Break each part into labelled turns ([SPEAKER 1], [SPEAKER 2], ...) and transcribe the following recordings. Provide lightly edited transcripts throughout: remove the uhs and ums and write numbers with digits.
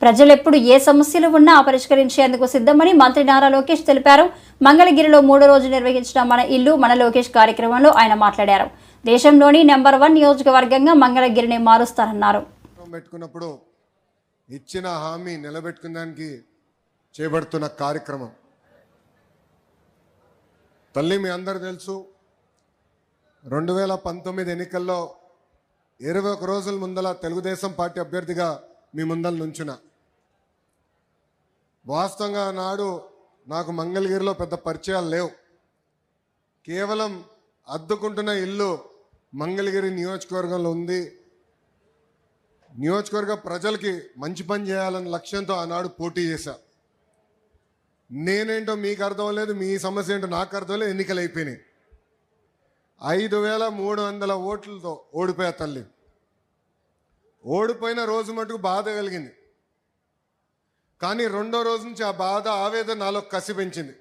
[SPEAKER 1] ప్రజలెప్పుడు ఏ సమస్యలు ఉన్నా పరిష్కరించేందుకు సిద్ధమని మంత్రి నారా లోకేష్ తెలిపారు. మంగళగిరిలో 3వ రోజు నిర్వహించిన మన ఇల్లు మన లోకేష్ కార్యక్రమంలో ఆయన మాట్లాడారు. దేశంలోని నెంబర్ 1 నియోజకవర్గంగా మంగళగిరిని మారుస్తారన్నారు.
[SPEAKER 2] పెట్టుకున్నప్పుడు ఇచ్చిన హామీ నిలబెట్టుకునేదానికి చేపడుతున్న కార్యక్రమం. తల్లి మీ అందరూ తెలుసు, 2019 ఎన్నికల్లో 21 రోజుల ముందల తెలుగుదేశం పార్టీ అభ్యర్థిగా మీ ముందల నుంచున. వాస్తవంగా నాడు నాకు మంగళగిరిలో పెద్ద పరిచయాలు లేవు. కేవలం అద్దుకుంటున్న ఇల్లు మంగళగిరి నియోజకవర్గంలో ఉంది. నియోజకవర్గ ప్రజలకి మంచి పని చేయాలన్న లక్ష్యంతో ఆనాడు పోటీ చేశా. నేనేంటో మీకు అర్థం లేదు, మీ సమస్య ఏంటో నాకు అర్థం లేదు. ఎన్నికలు అయిపోయినాయి. 5300 ఓట్లతో ఓడిపోయా తల్లి. ఓడిపోయిన రోజు మటుకు బాధ కలిగింది. కానీ రెండో రోజు నుంచి ఆ బాధ, ఆవేదన నాలో కసి పెంచింది.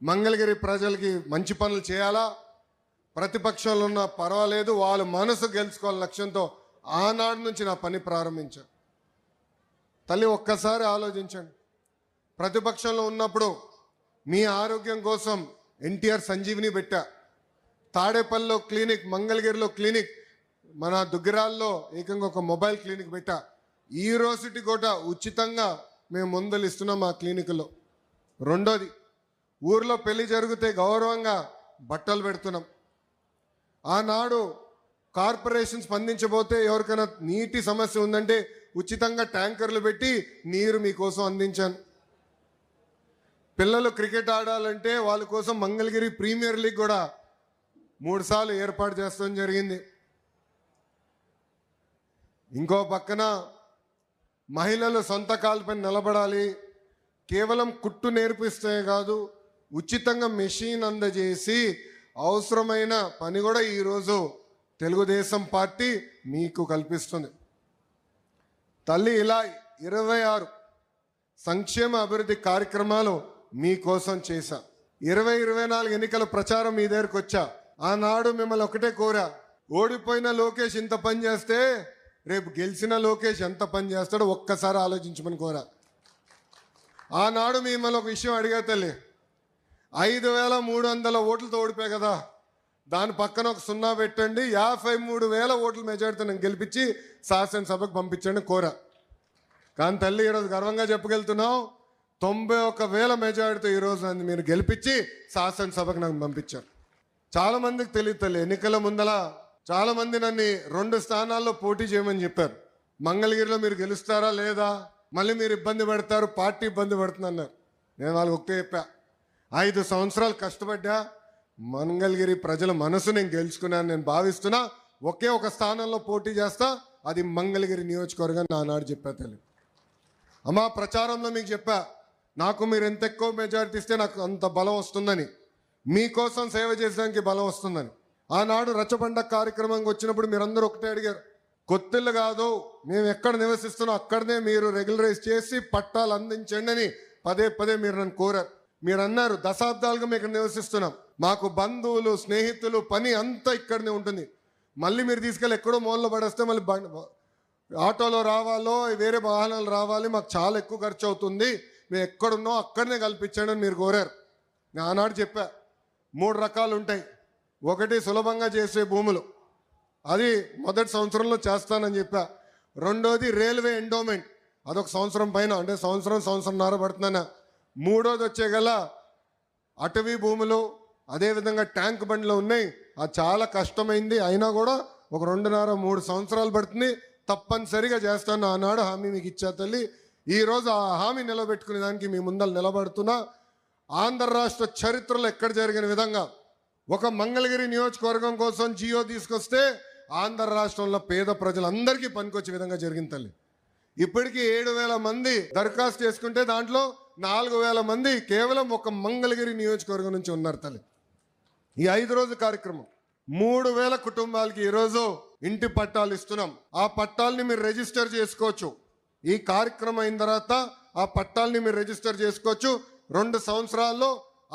[SPEAKER 2] మంగళగిరి ప్రజలకి మంచి పనులు చేయాలా, ప్రతిపక్షంలో ఉన్న పర్వాలేదు, వాళ్ళ మనసు గెలుచుకోవాలని లక్ష్యంతో ఆనాడు నుంచి నా పని ప్రారంభించాను. తల్లి ఒక్కసారి ఆలోచించండి. ప్రతిపక్షంలో ఉన్నప్పుడు మీ ఆరోగ్యం కోసం ఎన్టీఆర్ సంజీవిని పెట్టా, తాడేపల్లిలో క్లినిక్, మంగళగిరిలో క్లినిక్, మన దుగ్గిరాల్లో ఏకంగా ఒక మొబైల్ క్లినిక్ పెట్టా. ఈ రోజుటి కూడా ఉచితంగా మేము మందులు ఇస్తున్నాం ఆ క్లినిక్లో. రెండోది, ఊర్లో పెళ్లి జరిగితే గౌరవంగా బట్టలు పెడుతున్నాం. ఆనాడు కార్పొరేషన్ స్పందించబోతే ఎవరికైనా నీటి సమస్య ఉందంటే ఉచితంగా ట్యాంకర్లు పెట్టి నీరు మీకోసం అందించాను. పిల్లలు క్రికెట్ ఆడాలంటే వాళ్ళ కోసం మంగళగిరి ప్రీమియర్ లీగ్ కూడా 3 సార్లు ఏర్పాటు చేస్తాం జరిగింది. ఇంకో పక్కన మహిళలు సొంత కాళ్ళపై నిలబడాలి, కేవలం కుట్టు నేర్పిస్తే కాదు, ఉచితంగా మెషిన్ అందజేసి అవసరమైన పని కూడా ఈరోజు తెలుగుదేశం పార్టీ మీకు కల్పిస్తుంది. తల్లి ఇలా 26 సంక్షేమ అభివృద్ధి కార్యక్రమాలు మీకోసం చేశా. 2024 ఎన్నికల ప్రచారం మీ దగ్గరకు వచ్చా. ఆనాడు మిమ్మల్ని ఒకటే కోరా, ఓడిపోయిన లోకేష్ ఇంత పని చేస్తే రేపు గెలిచిన లోకేష్ ఎంత పని చేస్తాడో ఒక్కసారి ఆలోచించమని కోరా. ఆనాడు మిమ్మల్ని ఒక విషయం అడిగా తల్లి, 5300 ఓట్లతో ఓడిపోయా కదా, దాని పక్కన ఒక 0 పెట్టండి, 53,000 ఓట్ల మెజార్టీతో నేను గెలిపించి శాసనసభకు పంపించండి కోరా. కానీ తల్లి ఈరోజు గర్వంగా చెప్పగలుగుతున్నాం, 91,000 మెజార్టీతో ఈరోజు నన్ను మీరు గెలిపించి శాసనసభకు నన్ను పంపించారు. చాలామందికి తెలియదు తల్లి, ఎన్నికల ముందల చాలామంది నన్ను 2 స్థానాల్లో పోటీ చేయమని చెప్పారు. మంగళగిరిలో మీరు గెలుస్తారా లేదా, మళ్ళీ మీరు ఇబ్బంది పడతారు, పార్టీ ఇబ్బంది పడుతుంది అన్నారు. నేను వాళ్ళకి ఒకటే చెప్పా, 5 సంవత్సరాలు కష్టపడ్డా, మంగళగిరి ప్రజల మనసు నేను గెలుచుకున్నాను నేను భావిస్తున్నా. ఒకే ఒక స్థానంలో పోటీ చేస్తా, అది మంగళగిరి నియోజకవర్గం ఆనాడు చెప్పా తల్లి. అమ్మా, ప్రచారంలో మీకు చెప్పా, నాకు మీరు ఎంత ఎక్కువ మెజారిటీ ఇస్తే నాకు అంత బలం వస్తుందని, మీకోసం సేవ చేసడానికి బలం వస్తుందని. ఆనాడు రచ్చబండ కార్యక్రమంకి వచ్చినప్పుడు మీరందరూ ఒకటే అడిగారు, కొత్తిల్లు కాదు, మేము ఎక్కడ నివసిస్తున్నాం అక్కడనే మీరు రెగ్యులరైజ్ చేసి పట్టాలు అందించండి అని పదే మీరు నన్ను కోరారు. మీరు అన్నారు, దశాబ్దాలుగా మేము ఇక్కడ నివసిస్తున్నాం, మాకు బంధువులు, స్నేహితులు, పని అంతా ఇక్కడనే ఉంటుంది, మళ్ళీ మీరు తీసుకెళ్ళి ఎక్కడో మూలలో పడేస్తే మళ్ళీ ఆటోలో రావాలో వేరే వాహనాలు రావాలి, మాకు చాలా ఎక్కువ ఖర్చు అవుతుంది, మేము ఎక్కడున్నాం అక్కడనే కల్పించండి అని మీరు కోరారు. నేను ఆనాడు చెప్పా, 3 రకాలు ఉంటాయి. ఒకటి సులభంగా చేసే భూములు, అది మొదటి సంవత్సరంలో చేస్తానని చెప్పా. రెండోది రైల్వే ఎండోమెంట్, అదొక సంవత్సరం పైన, అంటే సంవత్సరంన్నర పడుతుందన్న. మూడోది వచ్చే గల అటవీ భూములు, అదేవిధంగా ట్యాంక్ బండ్లు ఉన్నాయి, అది చాలా కష్టమైంది, అయినా కూడా ఒక 2.5-3 సంవత్సరాలు పడుతుంది, తప్పనిసరిగా చేస్తాను ఆనాడు హామీ మీకు ఇచ్చా తల్లి. ఈరోజు ఆ హామీ నిలబెట్టుకునే దానికి మీ ముందర నిలబడుతున్నా. ఆంధ్ర రాష్ట్ర చరిత్రలో ఎక్కడ జరిగిన విధంగా ఒక మంగళగిరి నియోజకవర్గం కోసం జియో తీసుకొస్తే ఆంధ్ర రాష్ట్రంలో పేద ప్రజలందరికీ పనికొచ్చే విధంగా జరిగింది తల్లి. ఇప్పటికీ 7,000 మంది దరఖాస్తు చేసుకుంటే దాంట్లో 4,000 మంది కేవలం ఒక మంగళగిరి నియోజకవర్గం నుంచి ఉన్నారు తల్లి. ఈ 5 రోజు కార్యక్రమం 3,000 కుటుంబాలకి ఈరోజు ఇంటి పట్టాలు ఇస్తున్నాం. ఆ పట్టాలని మీరు రిజిస్టర్ చేసుకోవచ్చు. ఈ కార్యక్రమం అయిన తర్వాత ఆ పట్టాలని మీరు రిజిస్టర్ చేసుకోవచ్చు. 2 సంవత్సరాల్లో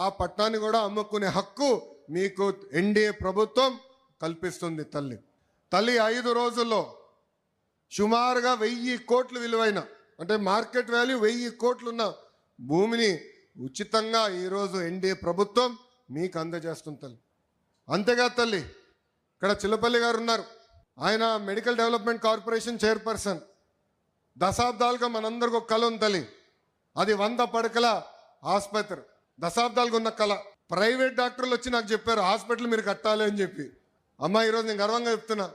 [SPEAKER 2] ఆ పట్టాన్ని కూడా అమ్ముకునే హక్కు మీకు ఎన్డీఏ ప్రభుత్వం కల్పిస్తుంది తల్లి. 5 రోజుల్లో సుమారుగా 1,000 కోట్ల విలువైన అంటే మార్కెట్ వాల్యూ 1000 కోట్లున్న భూమిని ఉచితంగా ఈరోజు ఎన్డీఏ ప్రభుత్వం మీకు అందజేస్తుంది తల్లి. అంతేకాదు తల్లి, ఇక్కడ చిల్లపల్లి గారు ఉన్నారు, ఆయన మెడికల్ డెవలప్మెంట్ కార్పొరేషన్ చైర్పర్సన్. దశాబ్దాలుగా మనందరికి ఒక కళ ఉంది తల్లి, అది 100 పడకల ఆసుపత్రి. దశాబ్దాలుగా ఉన్న కళ. ప్రైవేట్ డాక్టర్లు వచ్చి నాకు చెప్పారు హాస్పిటల్ మీరు కట్టాలి అని చెప్పి. అమ్మ ఈరోజు నేను గర్వంగా చెప్తున్నా,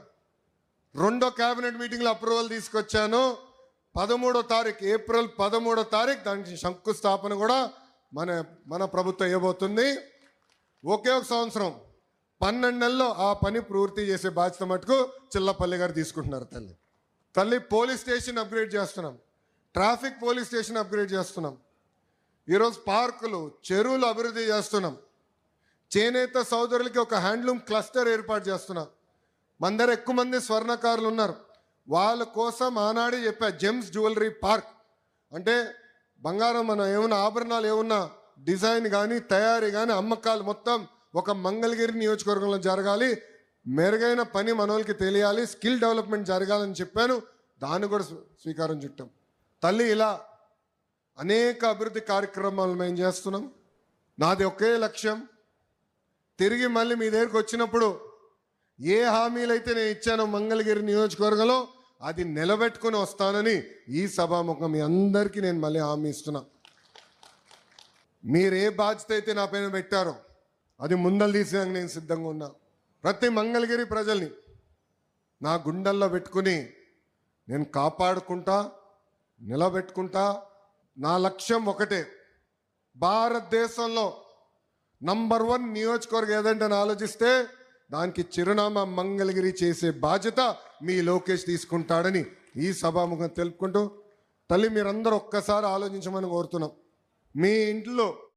[SPEAKER 2] 2వ క్యాబినెట్ మీటింగ్లో అప్రూవల్ తీసుకొచ్చాను. 13వ తారీఖు, ఏప్రిల్ 13వ తారీఖు దానికి శంకుస్థాపన కూడా మన ప్రభుత్వం ఇవ్వబోతుంది. ఒకే ఒక సంవత్సరం 12 నెలల్లో ఆ పని పూర్తి చేసే బాధ్యత మటుకు చిల్లపల్లి గారు తీసుకుంటున్నారు తల్లి. పోలీస్ స్టేషన్ అప్గ్రేడ్ చేస్తున్నాం, ట్రాఫిక్ పోలీస్ స్టేషన్ అప్గ్రేడ్ చేస్తున్నాం. ఈరోజు పార్కులు, చెరువులు అభివృద్ధి చేస్తున్నాం. చేనేత సోదరులకి ఒక హ్యాండ్లూమ్ క్లస్టర్ ఏర్పాటు చేస్తున్నాం. మన దగ్గర ఎక్కువ మంది స్వర్ణకారులు ఉన్నారు, వాళ్ళ కోసం ఆనాడే చెప్పా జెమ్స్ జ్యువెలరీ పార్క్. అంటే బంగారం మన ఏమన్నా ఆభరణాలు ఏమన్నా డిజైన్ కానీ తయారీ కానీ అమ్మకాలు మొత్తం ఒక మంగళగిరి నియోజకవర్గంలో జరగాలి. మెరుగైన పని మనోళ్ళకి తెలియాలి, స్కిల్ డెవలప్మెంట్ జరగాలని చెప్పాను. దాన్ని కూడా స్వీకారం చుట్టాం తల్లి. ఇలా అనేక అభివృద్ధి కార్యక్రమాలు మేము చేస్తున్నాం. నాది ఒకే లక్ష్యం, తిరిగి మళ్ళీ మీ దగ్గరికి వచ్చినప్పుడు ఏ హామీలైతే నేను ఇచ్చానో మంగళగిరి నియోజకవర్గంలో అది నిలబెట్టుకుని వస్తానని ఈ సభాముఖం మీ అందరికీ నేను మళ్ళీ హామీ ఇస్తున్నా. మీరు ఏ బాధ్యత అయితే నా పైన పెట్టారో అది ముందలు తీసేందుకు నేను సిద్ధంగా ఉన్నా. ప్రతి మంగళగిరి ప్రజల్ని నా గుండెల్లో పెట్టుకుని నేను కాపాడుకుంటా, నిలబెట్టుకుంటా. నా లక్ష్యం ఒకటే, భారతదేశంలో నంబర్ 1 నియోజకవర్గం ఏదంటే ఆలోచిస్తే దానికి చిరునామా మంగళగిరి చేసే బాధ్యత మీ లోకేష్ తీసుకుంటాడని ఈ సభాముఖం తెలుపుకుంటూ తల్లి మీరందరూ ఒక్కసారి ఆలోచించమని కోరుతున్నాం. మీ ఇంట్లో